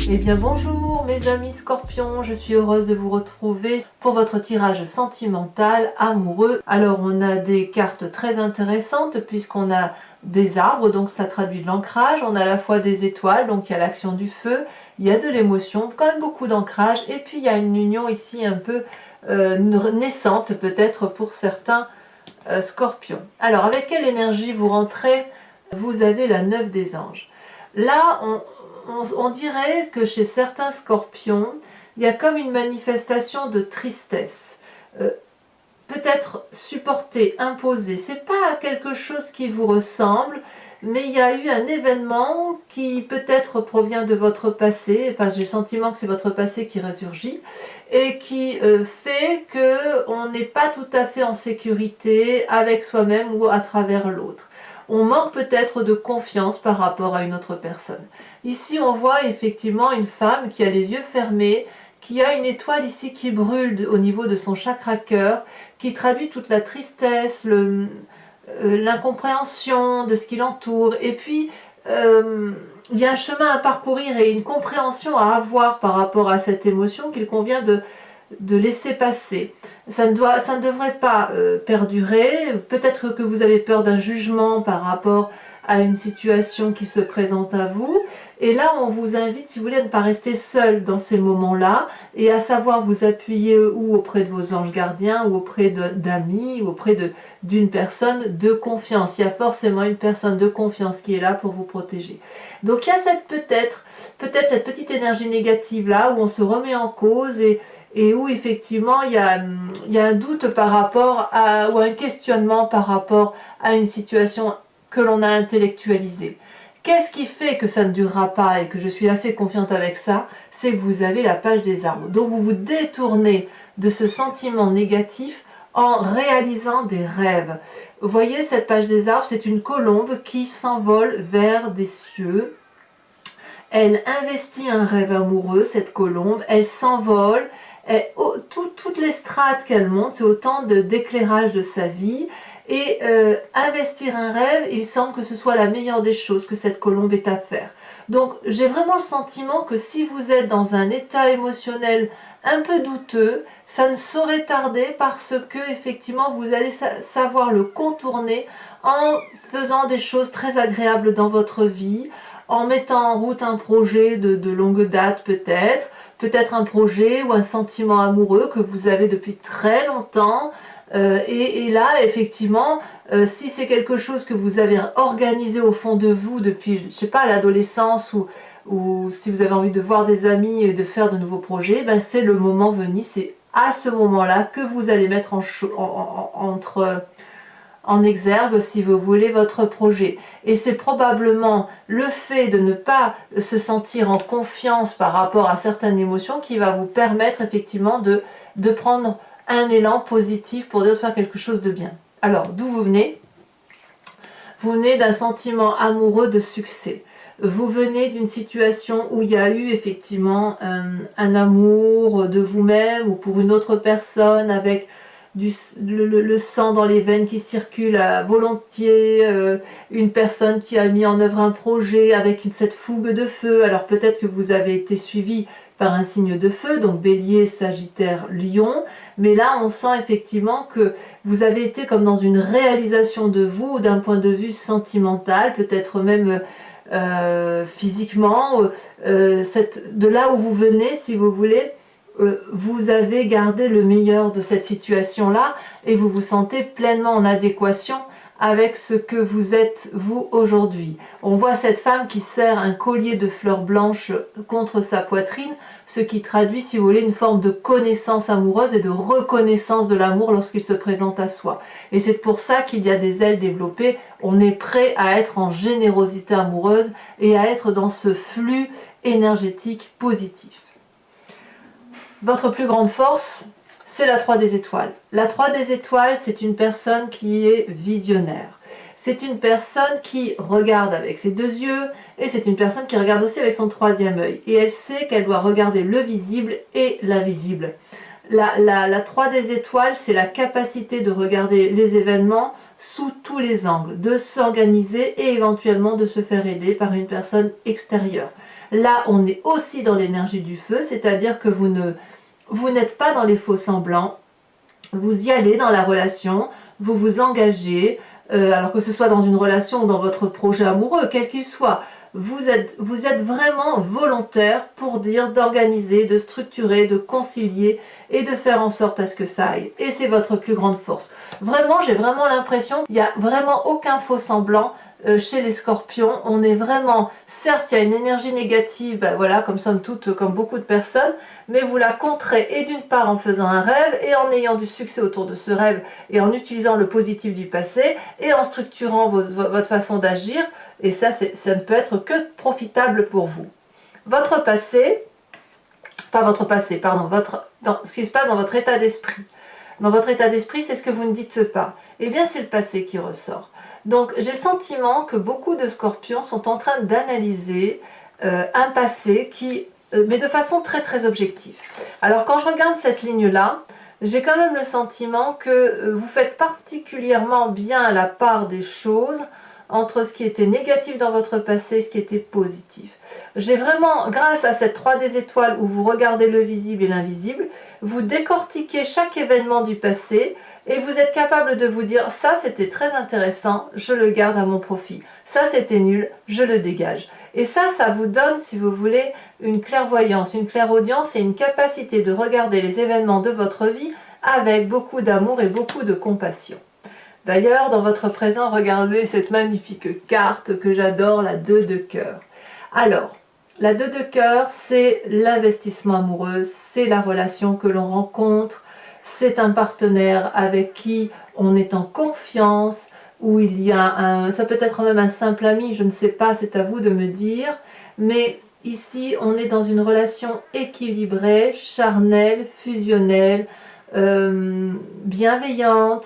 Eh bien bonjour mes amis scorpions, je suis heureuse de vous retrouver pour votre tirage sentimental amoureux. Alors on a des cartes très intéressantes puisqu'on a des arbres, donc ça traduit de l'ancrage, on a à la fois des étoiles, donc il y a l'action du feu, il y a de l'émotion, quand même beaucoup d'ancrage, et puis il y a une union ici un peu naissante peut-être pour certains scorpions. Alors avec quelle énergie vous rentrez? Vous avez la 9 des anges. Là on dirait que chez certains scorpions, il y a comme une manifestation de tristesse. Peut-être supporté, imposé. C'est pas quelque chose qui vous ressemble, mais il y a eu un événement qui peut-être provient de votre passé. Enfin, j'ai le sentiment que c'est votre passé qui résurgit et qui fait que on n'est pas tout à fait en sécurité avec soi-même ou à travers l'autre. On manque peut-être de confiance par rapport à une autre personne. Ici, on voit effectivement une femme qui a les yeux fermés, qui a une étoile ici qui brûle au niveau de son chakra cœur, qui traduit toute la tristesse, l'incompréhension de ce qui l'entoure. Et puis, il y a un chemin à parcourir et une compréhension à avoir par rapport à cette émotion qu'il convient de laisser passer. Ça ne devrait pas perdurer. Peut-être que vous avez peur d'un jugement par rapport à une situation qui se présente à vous. Et là, on vous invite, si vous voulez, à ne pas rester seul dans ces moments-là et à savoir vous appuyer ou auprès de vos anges gardiens ou auprès d'amis ou auprès d'une personne de confiance. Il y a forcément une personne de confiance qui est là pour vous protéger. Donc il y a peut-être cette petite énergie négative-là où on se remet en cause et où effectivement il y a un doute par rapport ou un questionnement par rapport à une situation que l'on a intellectualisée. Qu'est-ce qui fait que ça ne durera pas et que je suis assez confiante avec ça? C'est que vous avez la page des arbres. Donc vous vous détournez de ce sentiment négatif en réalisant des rêves. Vous voyez cette page des arbres, c'est une colombe qui s'envole vers des cieux. Elle investit un rêve amoureux, cette colombe, elle s'envole. Toutes les strates qu'elle monte, c'est autant d'éclairage de sa vie. Et investir un rêve, il semble que ce soit la meilleure des choses que cette colombe ait à faire. Donc j'ai vraiment le sentiment que si vous êtes dans un état émotionnel un peu douteux, ça ne saurait tarder parce que effectivement vous allez savoir le contourner en faisant des choses très agréables dans votre vie, en mettant en route un projet de longue date peut-être un projet ou un sentiment amoureux que vous avez depuis très longtemps. Et là, effectivement, si c'est quelque chose que vous avez organisé au fond de vous depuis, je sais pas, l'adolescence ou si vous avez envie de voir des amis et de faire de nouveaux projets, ben c'est le moment venu, c'est à ce moment-là que vous allez mettre en exergue, si vous voulez, votre projet. Et c'est probablement le fait de ne pas se sentir en confiance par rapport à certaines émotions qui va vous permettre effectivement de prendre un élan positif pour faire quelque chose de bien. Alors, d'où vous venez? Vous venez d'un sentiment amoureux de succès. Vous venez d'une situation où il y a eu effectivement un amour de vous-même ou pour une autre personne avec le sang dans les veines qui circule à volontiers, une personne qui a mis en œuvre un projet avec cette fougue de feu. Alors peut-être que vous avez été suivi par un signe de feu, donc Bélier, Sagittaire, Lion, mais là on sent effectivement que vous avez été comme dans une réalisation de vous d'un point de vue sentimental, peut-être même physiquement, de là où vous venez, si vous voulez, vous avez gardé le meilleur de cette situation-là et vous vous sentez pleinement en adéquation avec ce que vous êtes vous aujourd'hui. On voit cette femme qui serre un collier de fleurs blanches contre sa poitrine, ce qui traduit, si vous voulez, une forme de connaissance amoureuse et de reconnaissance de l'amour lorsqu'il se présente à soi. Et c'est pour ça qu'il y a des ailes développées, on est prêt à être en générosité amoureuse et à être dans ce flux énergétique positif. Votre plus grande force, c'est la 3 des étoiles. La 3 des étoiles, c'est une personne qui est visionnaire. C'est une personne qui regarde avec ses deux yeux et c'est une personne qui regarde aussi avec son troisième œil. Et elle sait qu'elle doit regarder le visible et l'invisible. La 3 des étoiles, c'est la capacité de regarder les événements sous tous les angles, de s'organiser et éventuellement de se faire aider par une personne extérieure. Là, on est aussi dans l'énergie du feu, c'est-à-dire que vous n'êtes pas dans les faux semblants. Vous y allez dans la relation, vous vous engagez, alors que ce soit dans une relation ou dans votre projet amoureux, quel qu'il soit. Vous êtes vraiment volontaire pour dire d'organiser, de structurer, de concilier et de faire en sorte à ce que ça aille. Et c'est votre plus grande force. Vraiment, j'ai vraiment l'impression qu'il n'y a vraiment aucun faux semblant chez les scorpions. On est vraiment, certes, il y a une énergie négative, ben voilà, comme somme toute, comme beaucoup de personnes, mais vous la contrez et d'une part en faisant un rêve et en ayant du succès autour de ce rêve et en utilisant le positif du passé et en structurant votre façon d'agir. Et ça ne peut être que profitable pour vous. Votre passé, pas votre passé, pardon, ce qui se passe dans votre état d'esprit. Dans votre état d'esprit, c'est ce que vous ne dites pas. Eh bien, c'est le passé qui ressort. Donc, j'ai le sentiment que beaucoup de scorpions sont en train d'analyser un passé mais de façon très très objective. Alors, quand je regarde cette ligne-là, j'ai quand même le sentiment que vous faites particulièrement bien la part des choses entre ce qui était négatif dans votre passé et ce qui était positif. J'ai vraiment, grâce à cette 3D étoiles où vous regardez le visible et l'invisible, vous décortiquez chaque événement du passé et vous êtes capable de vous dire ça c'était très intéressant, je le garde à mon profit. Ça c'était nul, je le dégage. Et ça vous donne, si vous voulez, une clairvoyance, une clairaudience et une capacité de regarder les événements de votre vie avec beaucoup d'amour et beaucoup de compassion. D'ailleurs, dans votre présent, regardez cette magnifique carte que j'adore, la 2 de cœur. Alors, la 2 de cœur, c'est l'investissement amoureux, c'est la relation que l'on rencontre, c'est un partenaire avec qui on est en confiance, où il y a ça peut être même un simple ami, je ne sais pas, c'est à vous de me dire, mais ici, on est dans une relation équilibrée, charnelle, fusionnelle, bienveillante.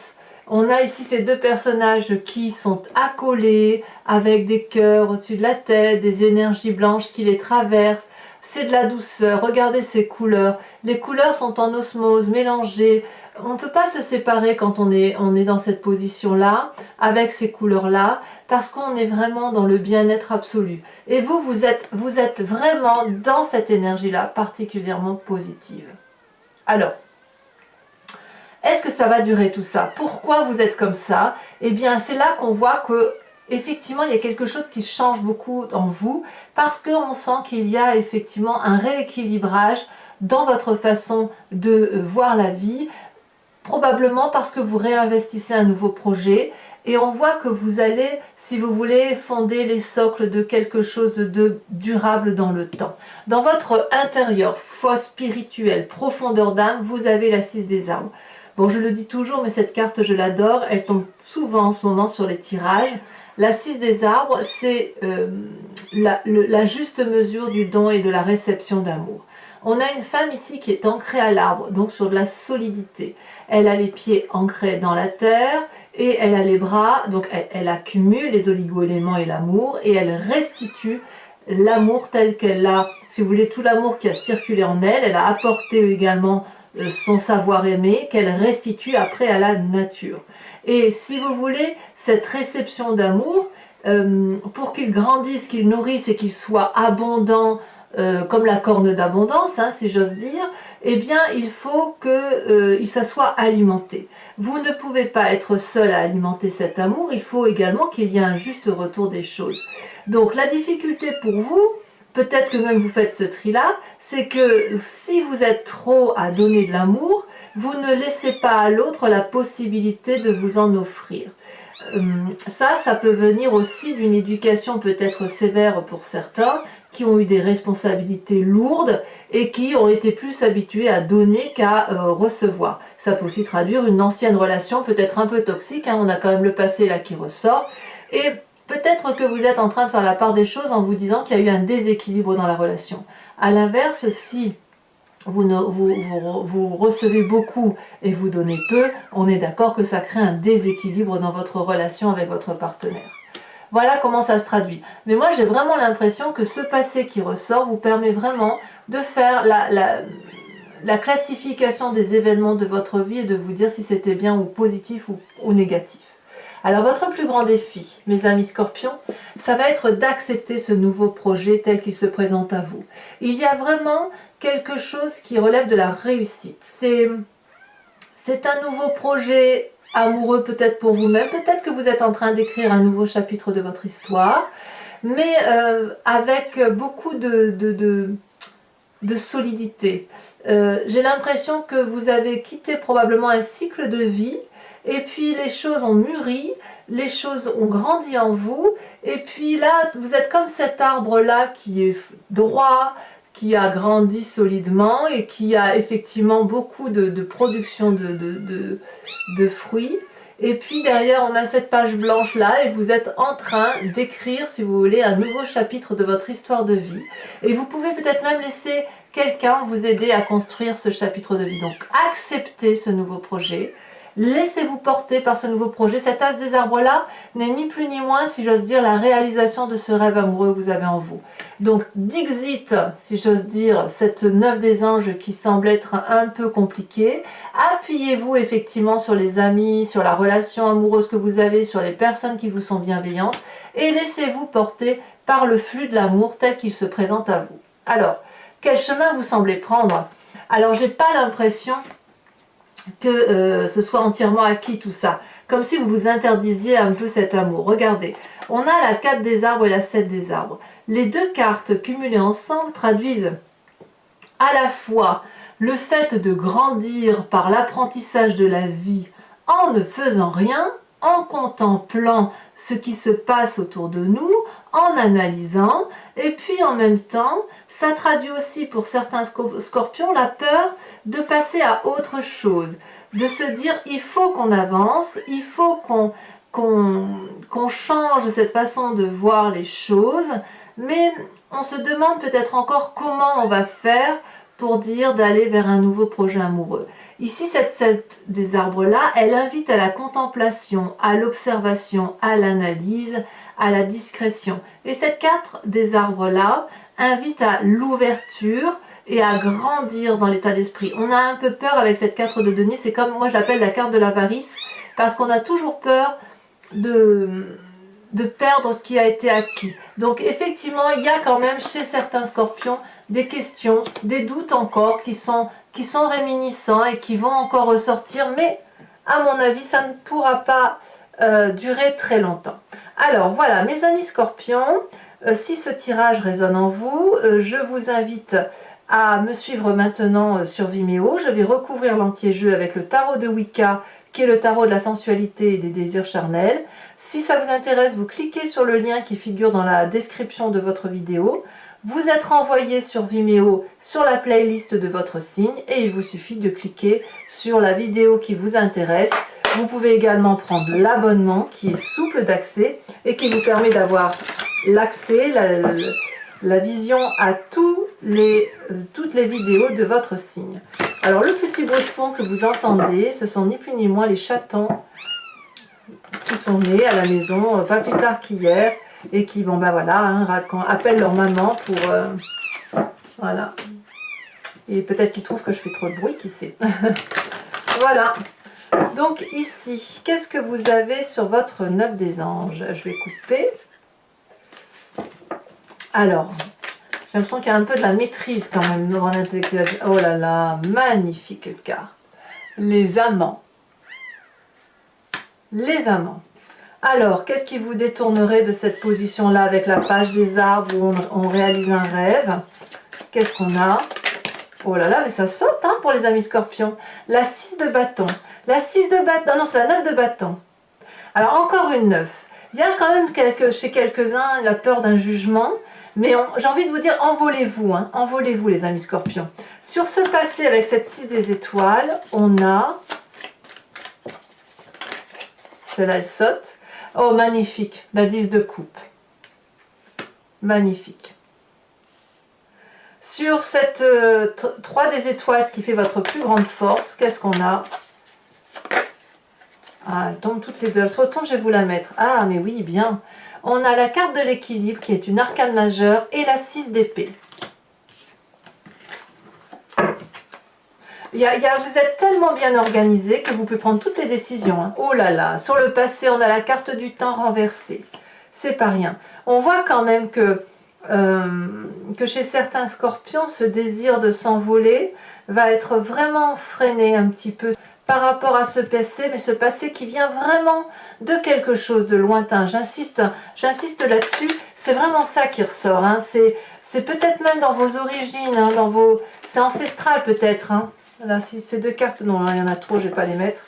On a ici ces deux personnages qui sont accolés avec des cœurs au-dessus de la tête, des énergies blanches qui les traversent. C'est de la douceur. Regardez ces couleurs. Les couleurs sont en osmose, mélangées. On ne peut pas se séparer quand on est dans cette position-là, avec ces couleurs-là, parce qu'on est vraiment dans le bien-être absolu. Et vous êtes vraiment dans cette énergie-là, particulièrement positive. Alors, est-ce que ça va durer tout ça? Pourquoi vous êtes comme ça? Eh bien, c'est là qu'on voit que effectivement, il y a quelque chose qui change beaucoup en vous, parce qu'on sent qu'il y a effectivement un rééquilibrage dans votre façon de voir la vie, probablement parce que vous réinvestissez un nouveau projet, et on voit que vous allez, si vous voulez, fonder les socles de quelque chose de durable dans le temps. Dans votre intérieur, foi spirituelle, profondeur d'âme, vous avez la 6 des arbres. Bon, je le dis toujours, mais cette carte, je l'adore. Elle tombe souvent en ce moment sur les tirages. La 6 des arbres, c'est la juste mesure du don et de la réception d'amour. On a une femme ici qui est ancrée à l'arbre, donc sur de la solidité. Elle a les pieds ancrés dans la terre et elle a les bras, donc elle accumule les oligo-éléments et l'amour et elle restitue l'amour tel qu'elle l'a, si vous voulez, tout l'amour qui a circulé en elle. Elle a apporté également son savoir-aimer qu'elle restitue après à la nature. Et si vous voulez, cette réception d'amour, pour qu'il grandisse, qu'il nourrisse et qu'il soit abondant, comme la corne d'abondance, hein, si j'ose dire, eh bien, il faut que ça soit alimenté. Vous ne pouvez pas être seul à alimenter cet amour, il faut également qu'il y ait un juste retour des choses. Donc, la difficulté pour vous, peut-être que même vous faites ce tri-là, c'est que si vous êtes trop à donner de l'amour, vous ne laissez pas à l'autre la possibilité de vous en offrir. Ça peut venir aussi d'une éducation peut-être sévère pour certains, qui ont eu des responsabilités lourdes et qui ont été plus habitués à donner qu'à recevoir. Ça peut aussi traduire une ancienne relation peut-être un peu toxique, hein, on a quand même le passé là qui ressort, et peut-être que vous êtes en train de faire la part des choses en vous disant qu'il y a eu un déséquilibre dans la relation. A l'inverse, si vous recevez beaucoup et vous donnez peu, on est d'accord que ça crée un déséquilibre dans votre relation avec votre partenaire. Voilà comment ça se traduit. Mais moi, j'ai vraiment l'impression que ce passé qui ressort vous permet vraiment de faire la classification des événements de votre vie et de vous dire si c'était bien ou positif ou négatif. Alors votre plus grand défi, mes amis scorpions, ça va être d'accepter ce nouveau projet tel qu'il se présente à vous. Il y a vraiment quelque chose qui relève de la réussite. C'est un nouveau projet amoureux peut-être pour vous-même, peut-être que vous êtes en train d'écrire un nouveau chapitre de votre histoire, mais avec beaucoup de solidité. J'ai l'impression que vous avez quitté probablement un cycle de vie, et puis les choses ont mûri, les choses ont grandi en vous, et puis là, vous êtes comme cet arbre-là qui est droit, qui a grandi solidement et qui a effectivement beaucoup de production de fruits. Et puis derrière, on a cette page blanche-là et vous êtes en train d'écrire, si vous voulez, un nouveau chapitre de votre histoire de vie. Et vous pouvez peut-être même laisser quelqu'un vous aider à construire ce chapitre de vie. Donc, acceptez ce nouveau projet. Laissez-vous porter par ce nouveau projet. Cet as des arbres-là n'est ni plus ni moins, si j'ose dire, la réalisation de ce rêve amoureux que vous avez en vous. Donc, dixit, si j'ose dire, cette 9 des anges qui semble être un peu compliquée. Appuyez-vous effectivement sur les amis, sur la relation amoureuse que vous avez, sur les personnes qui vous sont bienveillantes et laissez-vous porter par le flux de l'amour tel qu'il se présente à vous. Alors, quel chemin vous semblez prendre? Alors, j'ai pas l'impression que ce soit entièrement acquis tout ça, comme si vous vous interdisiez un peu cet amour. Regardez, on a la 4 des arbres et la 7 des arbres. Les deux cartes cumulées ensemble traduisent à la fois le fait de grandir par l'apprentissage de la vie en ne faisant rien, en contemplant ce qui se passe autour de nous, en analysant, et puis en même temps, ça traduit aussi pour certains scorpions la peur de passer à autre chose, de se dire il faut qu'on avance, il faut qu'on change cette façon de voir les choses, mais on se demande peut-être encore comment on va faire pour dire d'aller vers un nouveau projet amoureux. Ici, cette des arbres-là, elle invite à la contemplation, à l'observation, à l'analyse, à la discrétion. Et cette 4 des arbres-là invite à l'ouverture et à grandir dans l'état d'esprit. On a un peu peur avec cette 4 de denier, c'est comme, moi je l'appelle la carte de l'avarice, parce qu'on a toujours peur de perdre ce qui a été acquis. Donc effectivement, il y a quand même chez certains scorpions des questions, des doutes encore qui sont réminiscents et qui vont encore ressortir, mais à mon avis, ça ne pourra pas durer très longtemps. Alors voilà, mes amis scorpions, si ce tirage résonne en vous, je vous invite à me suivre maintenant sur Vimeo. Je vais recouvrir l'entier-jeu avec le tarot de Wicca, qui est le tarot de la sensualité et des désirs charnels. Si ça vous intéresse, vous cliquez sur le lien qui figure dans la description de votre vidéo. Vous êtes renvoyé sur Vimeo sur la playlist de votre signe et il vous suffit de cliquer sur la vidéo qui vous intéresse. Vous pouvez également prendre l'abonnement qui est souple d'accès et qui vous permet d'avoir l'accès, la vision à toutes les vidéos de votre signe. Alors le petit bruit de fond que vous entendez, ce sont ni plus ni moins les chatons qui sont nés à la maison pas plus tard qu'hier et qui, bon ben voilà, hein, appellent leur maman pour... voilà. Et peut-être qu'ils trouvent que je fais trop de bruit, qui sait. Voilà. Donc ici, qu'est-ce que vous avez sur votre 9 des anges? Je vais couper. Alors, j'ai l'impression qu'il y a un peu de la maîtrise quand même dans l'intellectuel. Oh là là, magnifique carte. Les amants. Les amants. Alors, qu'est-ce qui vous détournerait de cette position-là avec la page des arbres où on réalise un rêve? Qu'est-ce qu'on a? Oh là là, mais ça saute hein, pour les amis scorpions. La 6 de bâton. La 6 de bâton. Non, c'est la 9 de bâton. Alors, encore une 9. Il y a quand même chez quelques-uns la peur d'un jugement. Mais j'ai envie de vous dire, envolez-vous. Hein, envolez-vous, les amis scorpions. Sur ce passé, avec cette 6 des étoiles, on a... Celle-là, elle saute. Oh, magnifique. La 10 de coupe. Magnifique. Sur cette 3 des étoiles, ce qui fait votre plus grande force, qu'est-ce qu'on a? Ah, elles tombent toutes les deux. Elles se retournent, je vais vous la mettre. Ah, mais oui, bien. On a la carte de l'équilibre, qui est une arcane majeure, et la 6 d'épée. Vous êtes tellement bien organisé que vous pouvez prendre toutes les décisions. Hein. Oh là là, sur le passé, on a la carte du temps renversée. C'est pas rien. On voit quand même que chez certains scorpions, ce désir de s'envoler va être vraiment freiné un petit peu par rapport à ce passé, mais ce passé qui vient vraiment de quelque chose de lointain. J'insiste là-dessus, c'est vraiment ça qui ressort. Hein. C'est peut-être même dans vos origines, hein, c'est ancestral peut-être. Hein. Là, si ces deux cartes, non, il y en a trop, je ne vais pas les mettre.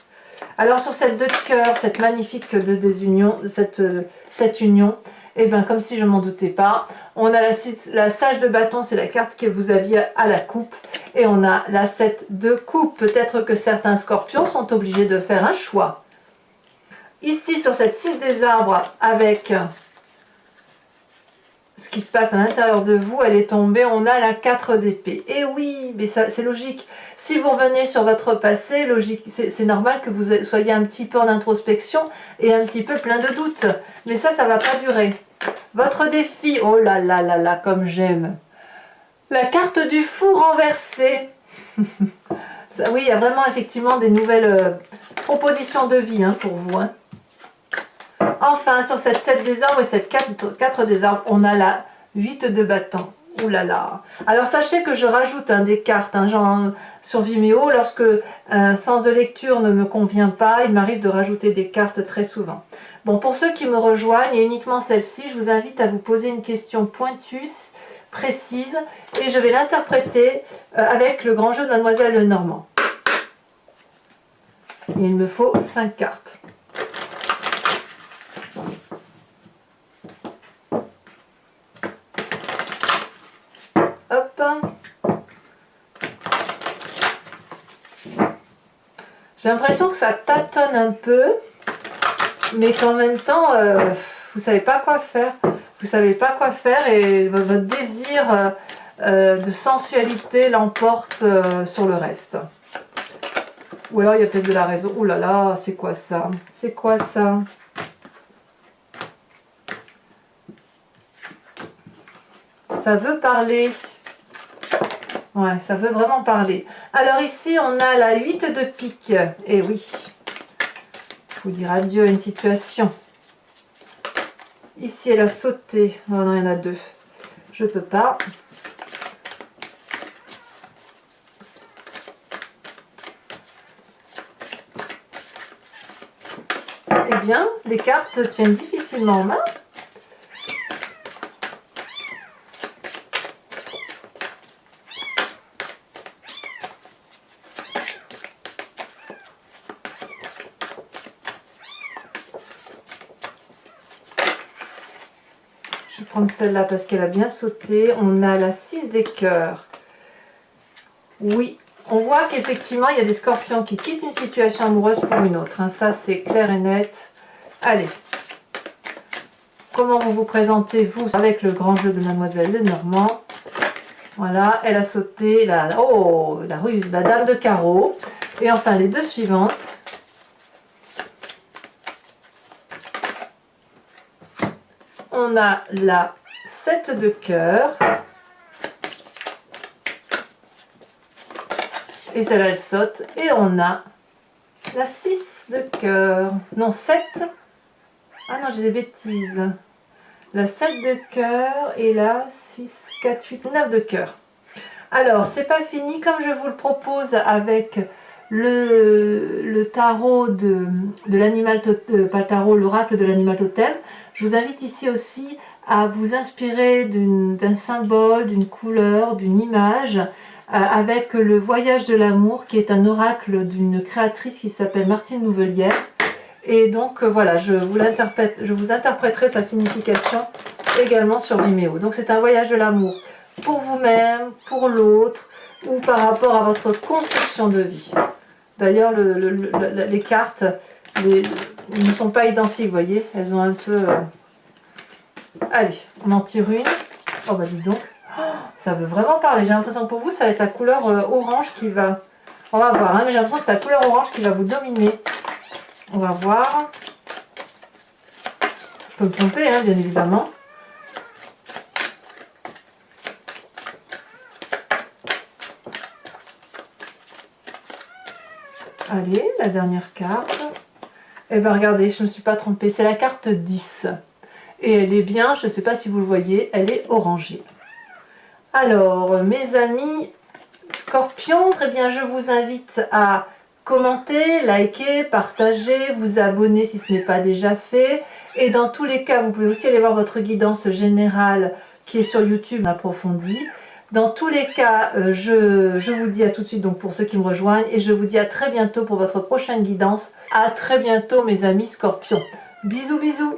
Alors sur cette 2 de cœur, cette magnifique désunion, cette union, et bien comme si je ne m'en doutais pas, on a la sage de bâton, c'est la carte que vous aviez à la coupe, et on a la 7 de coupe. Peut-être que certains scorpions sont obligés de faire un choix. Ici sur cette 6 des arbres, avec ce qui se passe à l'intérieur de vous, elle est tombée, on a la 4 d'épée. Et oui, mais ça c'est logique. Si vous revenez sur votre passé, c'est normal que vous soyez un petit peu en introspection et un petit peu plein de doutes. Mais ça ne va pas durer. Votre défi, oh là là là là, comme j'aime. La carte du fou renversé. Oui, il y a vraiment effectivement des nouvelles propositions de vie hein, pour vous. Hein. Enfin, sur cette 7 des arbres et cette 4 des arbres, on a la 8 de bâton. Ouh là là. Alors sachez que je rajoute des cartes, genre sur Vimeo, lorsque un sens de lecture ne me convient pas, il m'arrive de rajouter des cartes très souvent. Bon, pour ceux qui me rejoignent, et uniquement celle-ci, je vous invite à vous poser une question pointue, précise, et je vais l'interpréter avec le grand jeu de Mademoiselle Lenormand. Et il me faut 5 cartes. Hop. J'ai l'impression que ça tâtonne un peu, mais qu'en même temps, vous savez pas quoi faire. Vous savez pas quoi faire et votre désir de sensualité l'emporte sur le reste. Ou alors il y a peut-être de la raison. Oh là là, c'est quoi ça? C'est quoi ça? Ça veut parler. Ouais, ça veut vraiment parler. Alors ici, on a la 8 de pique. Et oui, il faut dire adieu à une situation. Ici, elle a sauté. Oh non, il y en a 2. Je peux pas. Eh bien, les cartes tiennent difficilement en main. Je vais prendre celle-là parce qu'elle a bien sauté. On a la 6 des cœurs. Oui, on voit qu'effectivement, il y a des scorpions qui quittent une situation amoureuse pour une autre. Hein. Ça, c'est clair et net. Allez. Comment vous vous présentez, vous, avec le grand jeu de Mademoiselle Lenormand? Voilà, elle a sauté. Oh, la ruse, la dame de carreau. Et enfin, les 2 suivantes. On a la 7 de cœur. Et celle-là, elle saute. Et on a la 6 de cœur. Non, 7. Ah non, j'ai des bêtises. La 7 de cœur et la 6, 4, 8, 9 de cœur. Alors, c'est pas fini. Comme je vous le propose avec le tarot de l'animal totem, pas le tarot, l'oracle de l'animal totem, je vous invite ici aussi à vous inspirer d'un symbole, d'une couleur, d'une image, avec le voyage de l'amour, qui est un oracle d'une créatrice qui s'appelle Martine Nouvelière. Et donc voilà, je vous interpréterai sa signification également sur Vimeo. Donc c'est un voyage de l'amour pour vous-même, pour l'autre, ou par rapport à votre construction de vie. D'ailleurs, les cartes ne sont pas identiques, vous voyez, elles ont un peu... Allez, on en tire une. Oh bah dis donc, ça veut vraiment parler. J'ai l'impression que pour vous, ça va être la couleur orange qui va... On va voir, hein, mais j'ai l'impression que c'est la couleur orange qui va vous dominer. On va voir. Je peux me tromper, hein, bien évidemment. Allez, la dernière carte. Eh bien, regardez, je ne me suis pas trompée, c'est la carte 10. Et elle est bien, je ne sais pas si vous le voyez, elle est orangée. Alors, mes amis Scorpions, très bien, je vous invite à commenter, liker, partager, vous abonner si ce n'est pas déjà fait. Et dans tous les cas, vous pouvez aussi aller voir votre guidance générale qui est sur YouTube approfondie. Dans tous les cas, je vous dis à tout de suite donc pour ceux qui me rejoignent et je vous dis à très bientôt pour votre prochaine guidance. À très bientôt mes amis Scorpions. Bisous bisous.